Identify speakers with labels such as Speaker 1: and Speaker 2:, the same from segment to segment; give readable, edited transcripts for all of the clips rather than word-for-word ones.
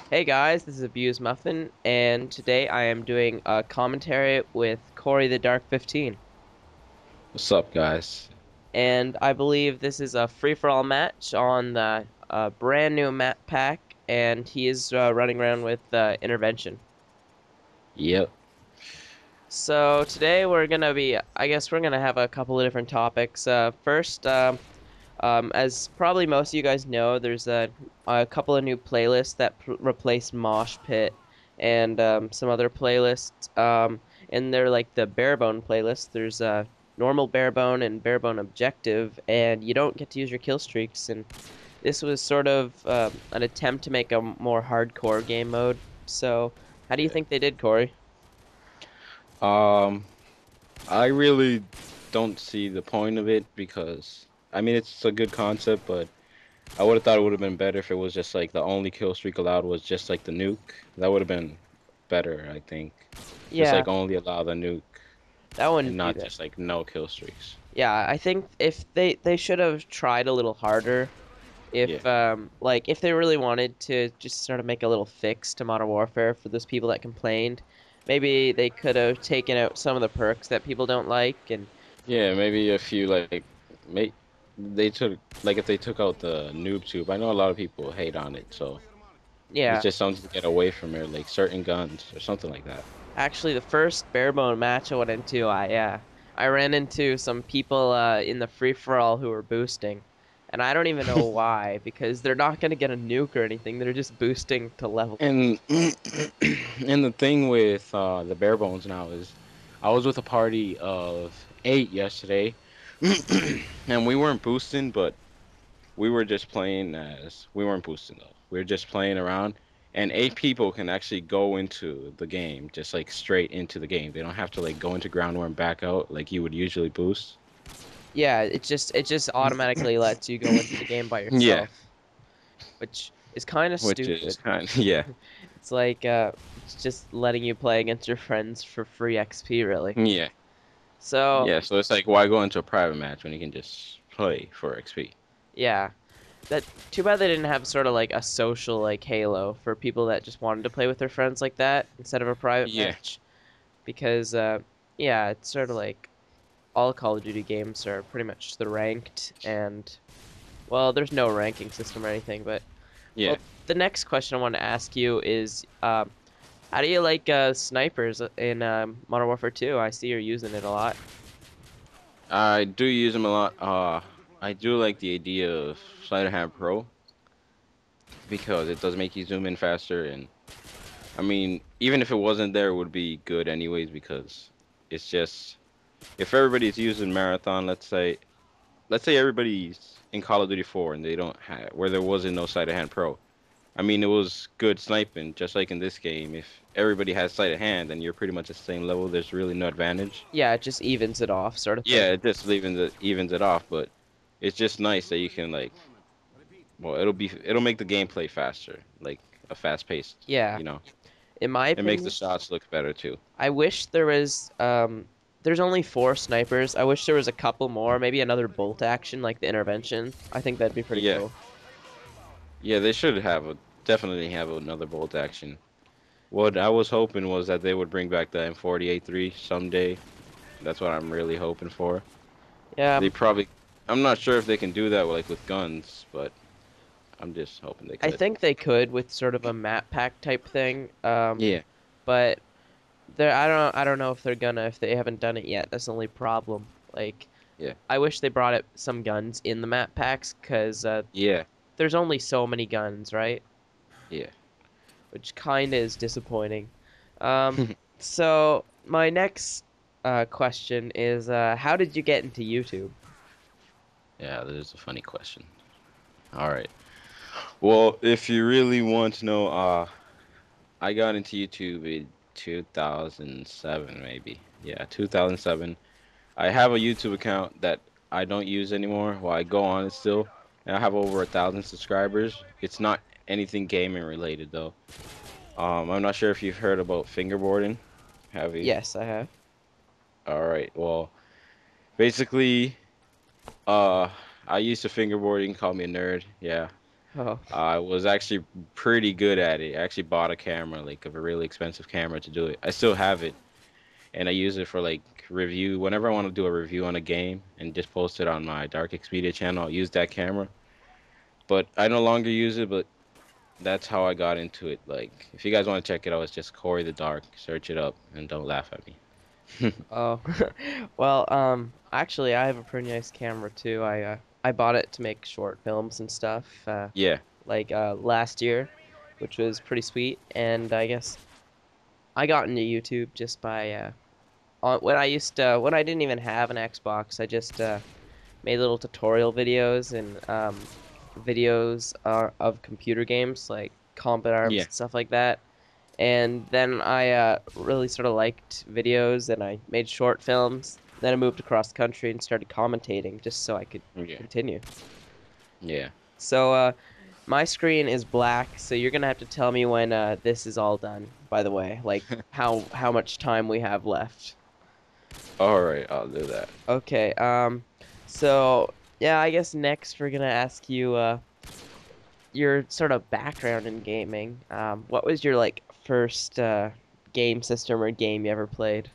Speaker 1: Hey guys, this is Abuse Muffin, and today I am doing a commentary with Cory the Dark 15.
Speaker 2: What's up, guys?
Speaker 1: And I believe this is a free-for-all match on the brand new map pack, and he is running around with intervention.
Speaker 2: Yep.
Speaker 1: So today I guess we're gonna have a couple of different topics. First, as probably most of you guys know, there's a couple of new playlists that replace Mosh Pit and some other playlists. And they're like the Barebone playlist. There's normal Barebone and Barebone Objective, and you don't get to use your kill streaks. And this was sort of an attempt to make a more hardcore game mode. So, how do you
Speaker 2: Yeah.
Speaker 1: think they did, Corey?
Speaker 2: Um, I really don't see the point of it because I mean it's a good concept, but I would have thought it would have been better if it was just like the only kill streak allowed was just like the nuke. That would have been better, I think. Just
Speaker 1: Yeah,
Speaker 2: like only allow the nuke
Speaker 1: that
Speaker 2: and
Speaker 1: wouldn't be
Speaker 2: not
Speaker 1: that.
Speaker 2: just like no kill streaks.
Speaker 1: Yeah, I think if they should have tried a little harder
Speaker 2: Yeah.
Speaker 1: if they really wanted to just sort of make a little fix to Modern Warfare for those people that complained, maybe they could have taken out some of the perks that people don't like. And
Speaker 2: Yeah, maybe a few like may they took like if they took out the noob tube. I know a lot of people hate on it, so it's
Speaker 1: yeah,
Speaker 2: just something to get away from it, like certain guns or something like that.
Speaker 1: actually the first barebone match I went into, I ran into some people in the free for all who were boosting, and I don't even know why, because they're not gonna get a nuke or anything. They're just boosting to level.
Speaker 2: And and the thing with the bare bones now is I was with a party of 8 yesterday and we weren't boosting, but we were just playing as we weren't boosting though. We were just playing around and 8 people can actually go into the game, just like straight into the game. They don't have to like go into ground war and back out like you would usually boost.
Speaker 1: Yeah, it just automatically lets you go into the game by
Speaker 2: Yeah,
Speaker 1: yourself, which is kind of
Speaker 2: which is
Speaker 1: stupid.
Speaker 2: kind of, yeah.
Speaker 1: It's like it's just letting you play against your friends for free XP, really.
Speaker 2: Yeah.
Speaker 1: So
Speaker 2: Yeah, so it's like why go into a private match when you can just play for XP?
Speaker 1: yeah, that too bad they didn't have sort of like a social like Halo for people that just wanted to play with their friends like that instead of a private
Speaker 2: Yeah.
Speaker 1: match. Because yeah, it's sort of like all Call of Duty games are pretty much the ranked, and well, there's no ranking system or anything. But
Speaker 2: Yeah.
Speaker 1: well, the next question I want to ask you is how do you like snipers in Modern Warfare 2? I see you're using it a lot.
Speaker 2: I do use them a lot. I do like the idea of Sleight of Hand Pro because it does make you zoom in faster, and I mean, even if it wasn't there, it would be good anyways because it's just if everybody's using Marathon, let's say everybody's in Call of Duty 4 and they don't have where there wasn't no Sleight of Hand Pro. I mean, it was good sniping, just like in this game. If everybody has Sleight of Hand, then you're pretty much at the same level. There's really no advantage.
Speaker 1: Yeah, it just evens it off, sort of thing.
Speaker 2: Yeah, it just evens it off, but it's just nice that you can like, well, it'll make the gameplay faster, like a fast paced,
Speaker 1: Yeah,
Speaker 2: you know.
Speaker 1: in my
Speaker 2: It makes the
Speaker 1: opinion,
Speaker 2: shots look better too.
Speaker 1: I wish there was there's only four snipers. I wish there was a couple more, maybe another bolt action like the intervention. I think that'd be pretty
Speaker 2: Yeah,
Speaker 1: cool.
Speaker 2: yeah, they should definitely have another bolt action. What I was hoping was that they would bring back the M48-3 someday. That's what I'm really hoping for.
Speaker 1: Yeah,
Speaker 2: They probably, I'm not sure if they can do that like with guns, but I'm just hoping they
Speaker 1: I
Speaker 2: could.
Speaker 1: think they could with sort of a map pack type thing.
Speaker 2: Yeah,
Speaker 1: But I don't know if they're gonna if they haven't done it yet. That's the only problem. Like
Speaker 2: yeah,
Speaker 1: I wish they brought it some guns in the map packs because
Speaker 2: yeah,
Speaker 1: there's only so many guns, right?
Speaker 2: yeah.
Speaker 1: Which kind of is disappointing. Um, so my next question is, how did you get into YouTube?
Speaker 2: Yeah, that is a funny question. All right. Well, if you really want to know, I got into YouTube in 2007, maybe. Yeah, 2007. I have a YouTube account that I don't use anymore. Well, I go on it still, and I have over 1,000 subscribers. It's not anything gaming related though. I'm not sure if you've heard about fingerboarding. Have you?
Speaker 1: Yes, I have.
Speaker 2: All right. Well, basically, uh, I used to fingerboard. You can call me a nerd. Yeah.
Speaker 1: Oh,
Speaker 2: I was actually pretty good at it. I actually bought a camera, like a really expensive camera to do it. I still have it, and I use it for like review. Whenever I want to do a review on a game and just post it on my Dark Expedia channel, I'll use that camera. But I no longer use it, but that's how I got into it. Like, if you guys want to check it out, it's just Corey the Dark. Search it up and don't laugh at me.
Speaker 1: oh. Well, actually, I have a pretty nice camera too. I bought it to make short films and stuff,
Speaker 2: Yeah,
Speaker 1: like last year, which was pretty sweet. And I guess I got into YouTube just by when I didn't even have an Xbox, I just made little tutorial videos and videos of computer games like Combat Arms
Speaker 2: yeah,
Speaker 1: and stuff like that. And then I really sort of liked videos and I made short films. Then I moved across the country and started commentating just so I could
Speaker 2: yeah,
Speaker 1: continue.
Speaker 2: yeah.
Speaker 1: So my screen is black, so you're gonna have to tell me when this is all done, by the way, like how much time we have left.
Speaker 2: All right, I'll do that.
Speaker 1: Okay, so yeah, I guess next we're gonna ask you your sort of background in gaming. What was your like first game system or game you ever played?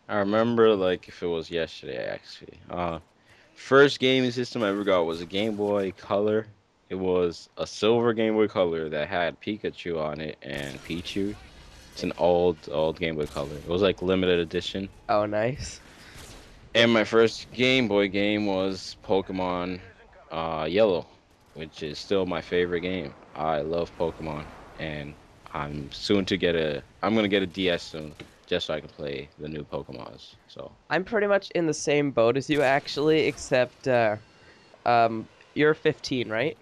Speaker 2: I remember like if it was yesterday, actually. First gaming system I ever got was a Game Boy Color. It was a silver Game Boy Color that had Pikachu on it and Pichu. It's an old Game Boy Color. It was like limited edition.
Speaker 1: Oh, nice.
Speaker 2: And my first Game Boy game was Pokemon Yellow, which is still my favorite game. I love Pokemon, and I'm gonna get a DS soon, just so I can play the new Pokemons. So,
Speaker 1: I'm pretty much in the same boat as you actually, except you're 15, right?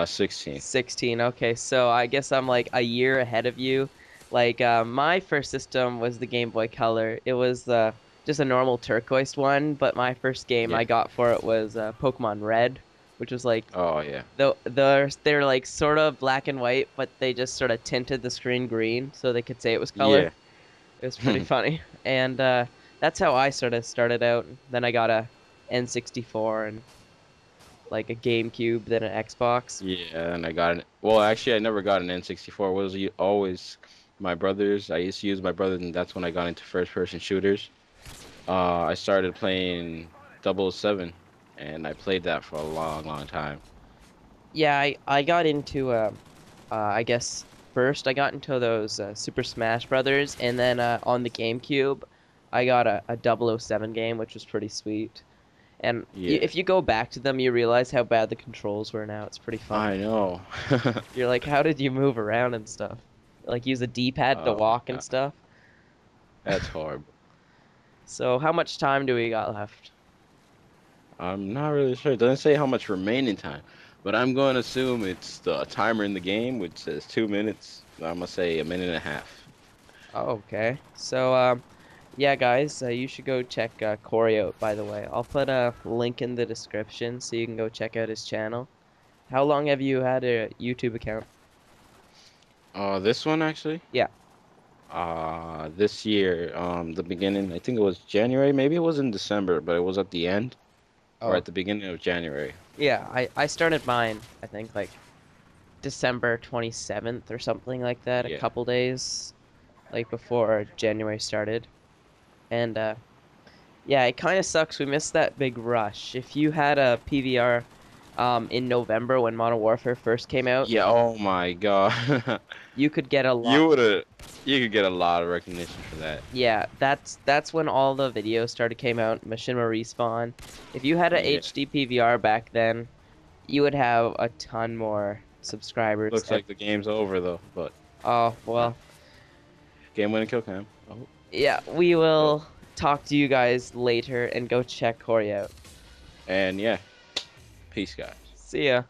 Speaker 2: 16.
Speaker 1: 16. Okay, so I guess I'm like a year ahead of you. Like my first system was the Game Boy Color. It was just a normal turquoise one, but my first game I
Speaker 2: Yeah.
Speaker 1: got for it was Pokemon Red, which was like
Speaker 2: Oh yeah.
Speaker 1: they're like sort of black and white, but they just sort of tinted the screen green so they could say it was color.
Speaker 2: Yeah.
Speaker 1: It was pretty funny, and that's how I sort of started out. Then I got a N64 and like a GameCube, then an Xbox.
Speaker 2: Yeah, and I got it. Well, actually, I never got an N64. It was always my brother's. I used to use my brother, and that's when I got into first-person shooters. I started playing 007, and I played that for a long, long time.
Speaker 1: Yeah, I got into I guess first I got into those Super Smash Brothers, and then on the GameCube, I got a 007 game, which was pretty sweet. And
Speaker 2: Yeah,
Speaker 1: if you go back to them, you realize how bad the controls were now. It's pretty funny.
Speaker 2: I know.
Speaker 1: You're like, how did you move around and stuff? Like use a D-pad to
Speaker 2: Oh my
Speaker 1: walk and
Speaker 2: God,
Speaker 1: stuff.
Speaker 2: that's horrible.
Speaker 1: So how much time do we got left?
Speaker 2: I'm not really sure. It doesn't say how much remaining time, but I'm going to assume it's the timer in the game, which says 2 minutes. I'm gonna say a minute and a half.
Speaker 1: Oh, okay. So yeah, guys, you should go check Corey out, by the way. I'll put a link in the description so you can go check out his channel. How long have you had a YouTube account?
Speaker 2: This one actually.
Speaker 1: Yeah.
Speaker 2: This year, the beginning, I think it was January, maybe it was in December, but it was at the end or
Speaker 1: Oh,
Speaker 2: at the beginning of January.
Speaker 1: yeah. I started mine, I think, like December 27th or something like that, a
Speaker 2: Yeah.
Speaker 1: couple days like before January started. And yeah, it kind of sucks. We missed that big rush. If you had a PVR in November when Modern Warfare first came out,
Speaker 2: Yeah, oh my God.
Speaker 1: you could get a lot.
Speaker 2: You would have, you could get a lot of recognition for that.
Speaker 1: Yeah, that's when all the videos started came out. Machinima Respawn. If you had a
Speaker 2: Yeah.
Speaker 1: HD PVR back then, you would have a ton more subscribers.
Speaker 2: Looks like the game's over though, but
Speaker 1: Oh
Speaker 2: uh,
Speaker 1: well,
Speaker 2: game winning kill cam. Oh,
Speaker 1: yeah, we
Speaker 2: oh.
Speaker 1: will talk to you guys later and go check Corey out.
Speaker 2: And yeah, peace, guys.
Speaker 1: See ya.